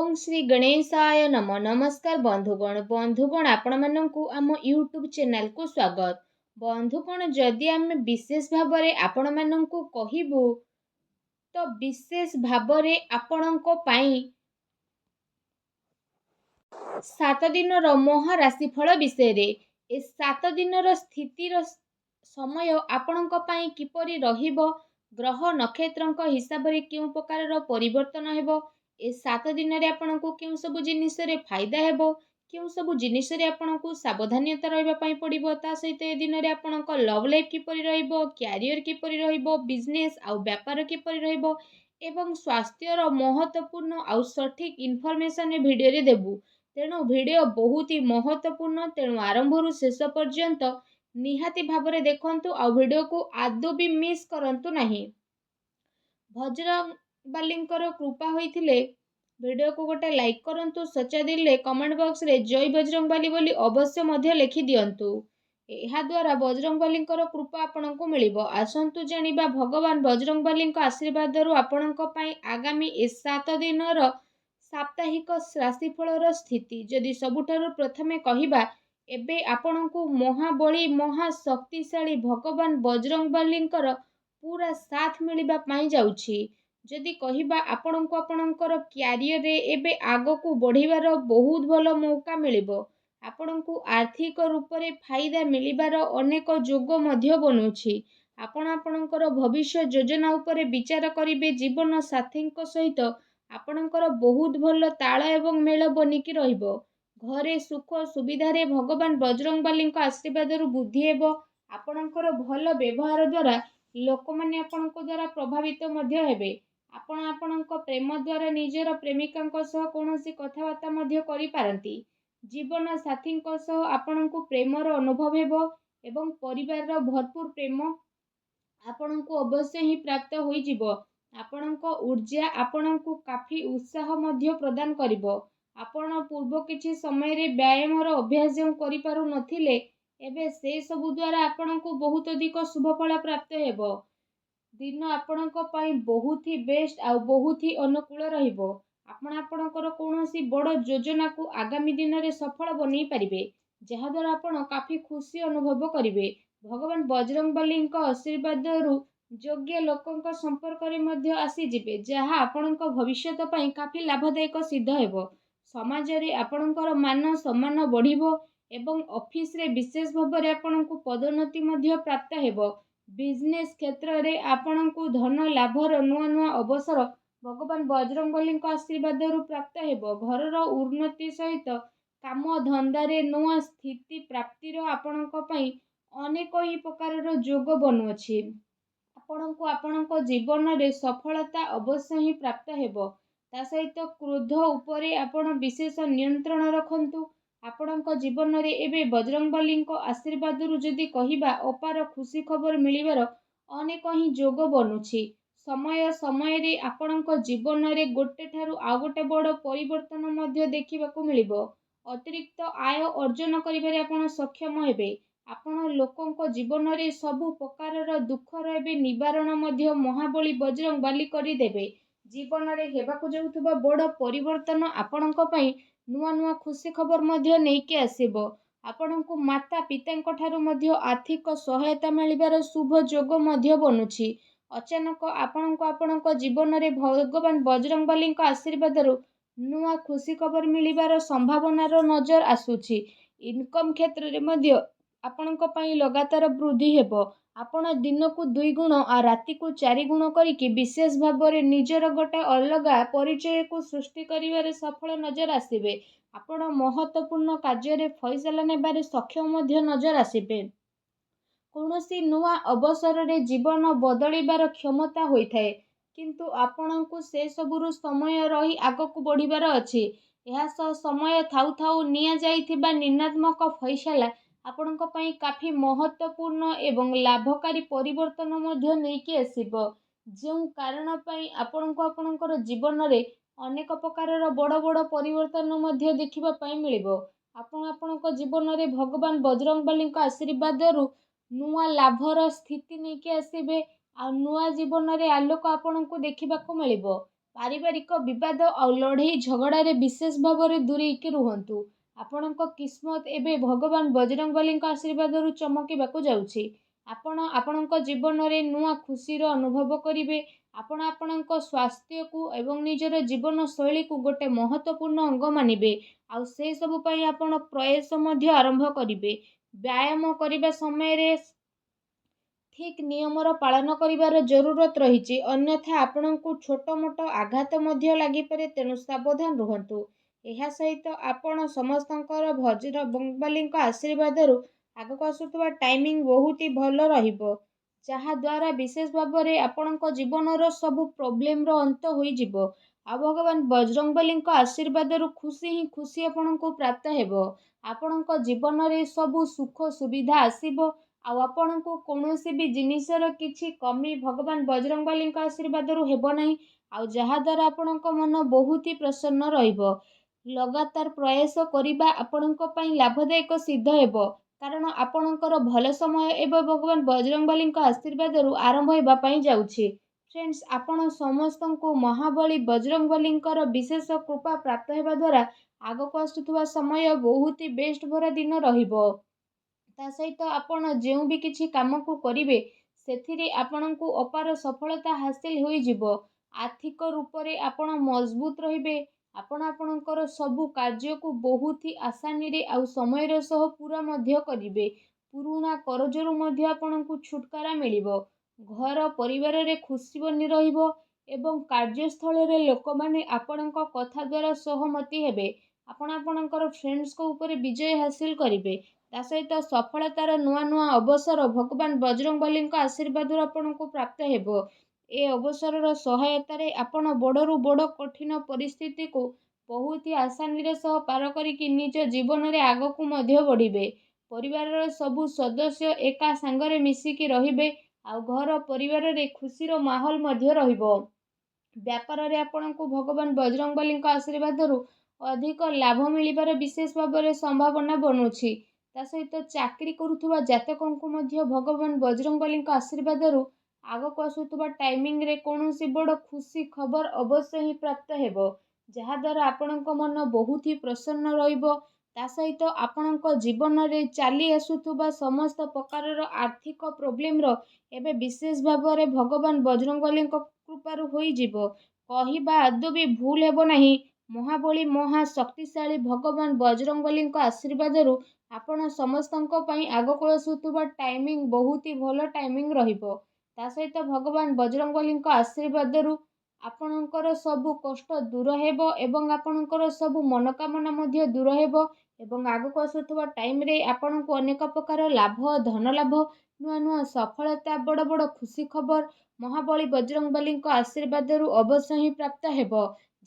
ओम श्री गणेशाय नम नमस्कार बंधुगण आपण मानकु आम यूट्यूब चैनल को स्वागत। बंधुगण जदि आम विशेष भाव आपण मानकु कहबू तो विशेष भाव आपणको पाई 7 दिन महाराशिफल विषय रे ए 7 दिन स्थितिर समय आपणको पाई किपरि रहिबो ग्रह नक्षत्रक हिसाब रे केउ प्रकार परिवर्तन हेबो ए 7 दिन रे आपणको केउ सब जिनिस रे फायदा हेबो केउ सब जिनिस रे आपणको सावधानता रहबा पई पड़िबो ता सहित ए दिन रे आपणको लव लाइफ किपरि रहिबो कैरियर किपरि रहिबो बिजनेस आउ व्यापार किपरि रहिबो एवं स्वास्थ्य रो महत्वपूर्ण आउ सठिक इन्फॉर्मेशन ए वीडियो रे देबू। तेणु वीडियो बहुत ही महत्वपूर्ण तेणु आरंभ रु शेष पर्यंत निहाती भावरे देखंतु आ वीडियो को आदौ भी मिस करंतु नहीं। भजरंग बालींकर कृपा होइथिले वीडियो को गोटे लाइक करंतु सच्चा दिल रे कमेंट बॉक्स रे जय बजरंग बाली बोली अवश्य मध्य लिखि दियंतु। एहा द्वारा बजरंग बालींकर कृपा आपनको मिलिबो। आसंतु जानिबा भगवान बजरंग बालींक आशीर्वाद रु आपनको पई आगामी 7 दिनर साप्ताहिक राशिफलर स्थिति जदि सबुठारु प्रथमे कहिबा एबे आपनको महाबली महाशक्तिशाली भगवान बजरंग बालींकर पूरा साथ मिलिबा पाई जाउछि। जदि कहिबा आपनको आपनकर कैरियर रे एबे आगो को बढ़िबार बहुत भलो मौका मिलिबो। आपनको आर्थिक रूप रे फायदा मिलिबार अनेक जोग मध्य बनुछि। आपण आपनकर भविष्य योजना उपरे विचार करिवे जीवन साथींक सहित आपनकर बहुत भलो ताळ एवं मेल बनिकी रहिबो। घरे सुख सुविधा रे भगवान बजरंग बालींक आशीर्वाद रु बुद्धि हेबो। आपनकर भलो व्यवहार द्वारा लोक माने आपनको द्वारा प्रभावित मध्य हेबे। आपण आपनको प्रेम द्वारा निजर प्रेमिकांक सह कोनोसी कथाबार्ता मध्य करि पारंती। जीवन साथींक सह आपनको प्रेमर अनुभव हेबो एवं परिवार रो भरपूर प्रेम आपनको अवश्य ही प्राप्त होई जिवो। आपनको ऊर्जा आपनको काफी उत्साह मध्य प्रदान करिवो। आपण पूर्व किछि समय रे व्यायाम रो अभ्यास जो करि पारु नथिले एबे से सब द्वारा आपनको बहुत अधिक शुभ फल प्राप्त हेबो। दिन आपनको पई बहुत ही बेस्ट आ बहुत ही अनुकूल रहिबो। आपण आपनकर कोनोसी बड़ योजना को आगामी दिन रे सफल बनै परिबे जहा द्वारा आपण काफी खुशी अनुभव करिवे। भगवान बजरंग बालींक आशीर्वाद रु योग्य लोकंक संपर्क रे मध्य आसी जिवे जहा आपनक भविष्यत पई काफी लाभदायक सिद्ध हेबो। समाज रे आपनकर मान सम्मान बढ़िबो एवं ऑफिस रे विशेष भाव रे आपनक पदोन्नति मध्य प्राप्त हेबो। बिजनेस क्षेत्र रे आपनक धन लाभर नुआ नुआ अवसर भगवान बजरंग बालींक आशीर्वाद रु प्राप्त हेबो। घरर उन्नति सहित काम धंदा रे नुआ स्थिति प्राप्ति रो आपनक पई अनेक ही प्रकार जोग बनुअछि। आपनको आपनको जीवन रे सफलता अवश्य ही प्राप्त हेबो। ता सहित क्रोध उपरे आपण विशेष नियंत्रण रखंतु। आपणक जीवन रे एबे बजरंग बालींक आशीर्वाद रु जदि कहिबा अपार खुशी खबर मिलिबार अनेक ही जोग बनुछि। समय समय रे आपणक जीवन रे गोटे ठारू आ गोटे बड़ परिवर्तन मध्य देखिबाकू मिलिबो। अतिरिक्त आय अर्जन करिबारे आपण सक्षम हेबे। आपण लोकंक जीवन रे सबु प्रकारर दुख एबे निवारण मध्य महाबली बजरंग बाली करि देबे। जीवन रे हेबाकू जाउथबा बड़ परिवर्तन आपणक पई नुआ नुआ खुशी खबर मध्य नेइके आसीबो। आपणको माता पितांक ठारू मध्य आर्थिक सहायता मिलिबार शुभ जोग मध्य बनुछि। अचानक आपणको आपणको जीवन रे भगवान बजरंग बालींक आशीर्वाद रु नुआ खुशी खबर मिलिबार संभावना रो नजर आसुछि। इनकम क्षेत्र रे मध्य आपणको पई लगातार वृद्धि हेबो। आपण दिन को 2 गुण आ राति को 4 गुण करिकि विशेष भाव रे निजर गोटे अलगा परिचय को सृष्टि करिवारे सफल नजर आसीबे। आपण महत्वपूर्ण कार्य रे फैसला नेबारे सक्षम मध्य नजर आसीबे। कोनोसी नुआ अवसर रे जीवन बदलिबार क्षमता होइथाय किंतु आपणको से सबुरु समय रही आगो को बढ़िबार अछि। एहा समय थाउ थाउ निया जाइथिबा निर्णात्मक फैसला आपणको पई काफी महत्वपूर्ण एवं लाभकारी परिवर्तन मध्य नेइके आसीबो। जो कारण पई आपणको आपणकर जीवन रे अनेक प्रकारर बड़ बड़ परिवर्तन मध्य देखिबा पई मिलिबो। आपण आपणको जीवन रे भगवान बजरंग बालींक आशीर्वाद रु नुआ लाभर स्थिति नेइके आसीबे आ नुआ जीवन रे आलोक आपणको देखिबाकू मिलिबो। ପାରିବାରିକ ବିବାଦ ଆଉ ଲଢ଼େଇ ଝଗଡ଼ାରେ ବିଶେଷ ଭାବରେ ଦୂରେଇକି ରୁହନ୍ତୁ। ଆପଣଙ୍କ କିସ୍ମତ ଏବେ ଭଗବାନ ବଜରଙ୍ଗବଲୀଙ୍କ ଆଶୀର୍ବାଦରୁ ଚମକିବାକୁ ଯାଉଛି। ଆପଣ ଆପଣଙ୍କ ଜୀବନରେ ନୂଆ ଖୁସିର ଅନୁଭବ କରିବେ। ଆପଣ ଆପଣଙ୍କ ସ୍ୱାସ୍ଥ୍ୟକୁ ଏବଂ ନିଜର ଜୀବନଶୈଳୀକୁ ଗୋଟେ ମହତ୍ତ୍ୱପୂର୍ଣ୍ଣ ଅଙ୍ଗ ମାନିବେ। ଆଉ ସେସବୁ ପାଇଁ ଆପଣ ପ୍ରୟାସ ମଧ୍ୟ ଆରମ୍ଭ କରିବେ। ବ୍ୟାୟାମ କରିବା ସମୟରେ ଠିକ୍ ନିୟମର ପାଳନ କରିବାର ଜରୁରତ ରହିଛି, ଅନ୍ୟଥା ଆପଣଙ୍କୁ ଛୋଟ ମୋଟ ଆଘାତ ମଧ୍ୟ ଲାଗିପାରେ, ତେଣୁ ସାବଧାନ ରୁହନ୍ତୁ। ଏହା ସହିତ ଆପଣ ସମସ୍ତଙ୍କର ବଜରଙ୍ଗବଲୀଙ୍କ ଆଶୀର୍ବାଦରୁ ଆଗକୁ ଆସୁଥିବା ଟାଇମିଂ ବହୁତ ଭଲ ରହିବ, ଯାହାଦ୍ୱାରା ବିଶେଷ ଭାବରେ ଆପଣଙ୍କ ଜୀବନର ସବୁ ପ୍ରୋବ୍ଲେମର ଅନ୍ତ ହୋଇଯିବ। ଆଉ ଭଗବାନ ବଜରଙ୍ଗବଲୀଙ୍କ ଆଶୀର୍ବାଦରୁ ଖୁସି ହିଁ ଖୁସି ଆପଣଙ୍କୁ ପ୍ରାପ୍ତ ହେବ। ଆପଣଙ୍କ ଜୀବନରେ ସବୁ ସୁଖ ସୁବିଧା ଆସିବ। ଆଉ ଆପଣଙ୍କୁ କୌଣସି ବି ଜିନିଷର କିଛି କମି ଭଗବାନ ବଜରଙ୍ଗବଲୀଙ୍କ ଆଶୀର୍ବାଦରୁ ହେବ ନାହିଁ, ଆଉ ଯାହାଦ୍ୱାରା ଆପଣଙ୍କ ମନ ବହୁତ ହି ପ୍ରସନ୍ନ ରହିବ। ଲଗାତାର ପ୍ରୟାସ କରିବା ଆପଣଙ୍କ ପାଇଁ ଲାଭଦାୟକ ସିଦ୍ଧ ହେବ, କାରଣ ଆପଣଙ୍କର ଭଲ ସମୟ ଏବେ ଭଗବାନ ବଜରଙ୍ଗବଲୀଙ୍କ ଆଶୀର୍ବାଦରୁ ଆରମ୍ଭ ହେବା ପାଇଁ ଯାଉଛି। ଫ୍ରେଣ୍ଡସ୍, ଆପଣ ସମସ୍ତଙ୍କୁ ମହାବଳୀ ବଜରଙ୍ଗବଲୀଙ୍କର ବିଶେଷ କୃପା ପ୍ରାପ୍ତ ହେବା ଦ୍ୱାରା ଆଗକୁ ଆସୁଥିବା ସମୟ ବହୁତ ବେଷ୍ଟ ଭରା ଦିନ ରହିବ। ତା ସହିତ ଆପଣ ଯେଉଁ ବି କିଛି କାମକୁ କରିବେ, ସେଥିରେ ଆପଣଙ୍କୁ ଅପାର ସଫଳତା ହାସିଲ ହୋଇଯିବ। ଆର୍ଥିକ ରୂପରେ ଆପଣ ମଜବୁତ ରହିବେ। ଆପଣ ଆପଣଙ୍କର ସବୁ କାର୍ଯ୍ୟକୁ ବହୁତ ହି ଆସାନୀରେ ଆଉ ସମୟର ସହ ପୁରା ମଧ୍ୟ କରିବେ। ପୁରୁଣା କରଜରୁ ମଧ୍ୟ ଆପଣଙ୍କୁ ଛୁଟକାରା ମିଳିବ। ଘର ପରିବାରରେ ଖୁସି ବନି ରହିବ ଏବଂ କାର୍ଯ୍ୟସ୍ଥଳରେ ଲୋକମାନେ ଆପଣଙ୍କ କଥା ଦ୍ୱାରା ସହମତି ହେବେ। ଆପଣ ଆପଣଙ୍କର ଫ୍ରେଣ୍ଡସ୍ଙ୍କ ଉପରେ ବିଜୟ ହାସିଲ କରିବେ। ତା ସହିତ ସଫଳତାର ନୂଆ ନୂଆ ଅବସର ଭଗବାନ ବଜରଙ୍ଗବଲୀଙ୍କ ଆଶୀର୍ବାଦରୁ ଆପଣଙ୍କୁ ପ୍ରାପ୍ତ ହେବ। ଏ ଅବସରର ସହାୟତାରେ ଆପଣ ବଡ଼ରୁ ବଡ଼ କଠିନ ପରିସ୍ଥିତିକୁ ବହୁତ ହି ଆସାନୀର ସହ ପାର କରିକି ନିଜ ଜୀବନରେ ଆଗକୁ ମଧ୍ୟ ବଢ଼ିବେ। ପରିବାରର ସବୁ ସଦସ୍ୟ ଏକା ସାଙ୍ଗରେ ମିଶିକି ରହିବେ, ଆଉ ଘର ପରିବାରରେ ଖୁସିର ମାହୋଲ ମଧ୍ୟ ରହିବ। ବ୍ୟାପାରରେ ଆପଣଙ୍କୁ ଭଗବାନ ବଜରଙ୍ଗବଲୀଙ୍କ ଆଶୀର୍ବାଦରୁ ଅଧିକ ଲାଭ ମିଳିବାର ବିଶେଷ ଭାବରେ ସମ୍ଭାବନା ବନୁଛି। ତା ସହିତ ଚାକିରି କରୁଥିବା ଜାତକଙ୍କୁ ମଧ୍ୟ ଭଗବାନ ବଜରଙ୍ଗବଲୀଙ୍କ ଆଶୀର୍ବାଦରୁ ଆଗକୁ ଆସୁଥିବା ଟାଇମିଂରେ କୌଣସି ବଡ଼ ଖୁସି ଖବର ଅବଶ୍ୟ ହିଁ ପ୍ରାପ୍ତ ହେବ, ଯାହାଦ୍ୱାରା ଆପଣଙ୍କ ମନ ବହୁତ ହି ପ୍ରସନ୍ନ ରହିବ। ତା ସହିତ ଆପଣଙ୍କ ଜୀବନରେ ଚାଲି ଆସୁଥିବା ସମସ୍ତ ପ୍ରକାରର ଆର୍ଥିକ ପ୍ରୋବ୍ଲେମର ଏବେ ବିଶେଷ ଭାବରେ ଭଗବାନ ବଜରଙ୍ଗବଲୀଙ୍କ କୃପାରୁ ହୋଇଯିବ। କହିବା ଆଦୌ ବି ଭୁଲ ହେବ ନାହିଁ, ମହାବଳୀ ମହା ଶକ୍ତିଶାଳୀ ଭଗବାନ ବଜରଙ୍ଗବଲୀଙ୍କ ଆଶୀର୍ବାଦରୁ ଆପଣ ସମସ୍ତଙ୍କ ପାଇଁ ଆଗକୁ ଆସୁଥିବା ଟାଇମିଂ ବହୁତ ଭଲ ଟାଇମିଂ ରହିବ। ତା ସହିତ ଭଗବାନ ବଜରଙ୍ଗବଲୀଙ୍କ ଆଶୀର୍ବାଦରୁ ଆପଣଙ୍କର ସବୁ କଷ୍ଟ ଦୂର ହେବ ଏବଂ ଆପଣଙ୍କର ସବୁ ମନୋକାମନା ମଧ୍ୟ ଦୂର ହେବ ଏବଂ ଆଗକୁ ଆସୁଥିବା ଟାଇମରେ ଆପଣଙ୍କୁ ଅନେକ ପ୍ରକାର ଲାଭ, ଧନ ଲାଭ, ନୂଆ ନୂଆ ସଫଳତା, ବଡ଼ ବଡ଼ ଖୁସି ଖବର ମହାବଳୀ ବଜରଙ୍ଗବଲୀଙ୍କ ଆଶୀର୍ବାଦରୁ ଅବଶ୍ୟ ହିଁ ପ୍ରାପ୍ତ ହେବ,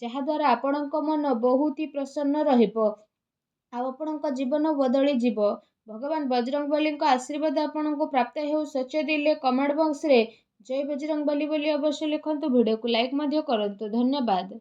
ଯାହାଦ୍ୱାରା ଆପଣଙ୍କ ମନ ବହୁତ ହି ପ୍ରସନ୍ନ ରହିବ ଆଉ ଆପଣଙ୍କ ଜୀବନ ବଦଳିଯିବ। ଭଗବାନ ବଜରଙ୍ଗବଲୀଙ୍କ ଆଶୀର୍ବାଦ ଆପଣଙ୍କୁ ପ୍ରାପ୍ତ ହେଉ। ସଚ୍ଚୋଟ ଦିଲେ କମେଣ୍ଟ ବକ୍ସରେ ଜୟ ବଜରଙ୍ଗବଲି ବୋଲି ଅବଶ୍ୟ ଲେଖନ୍ତୁ। ଭିଡ଼ିଓକୁ ଲାଇକ୍ ମଧ୍ୟ କରନ୍ତୁ। ଧନ୍ୟବାଦ।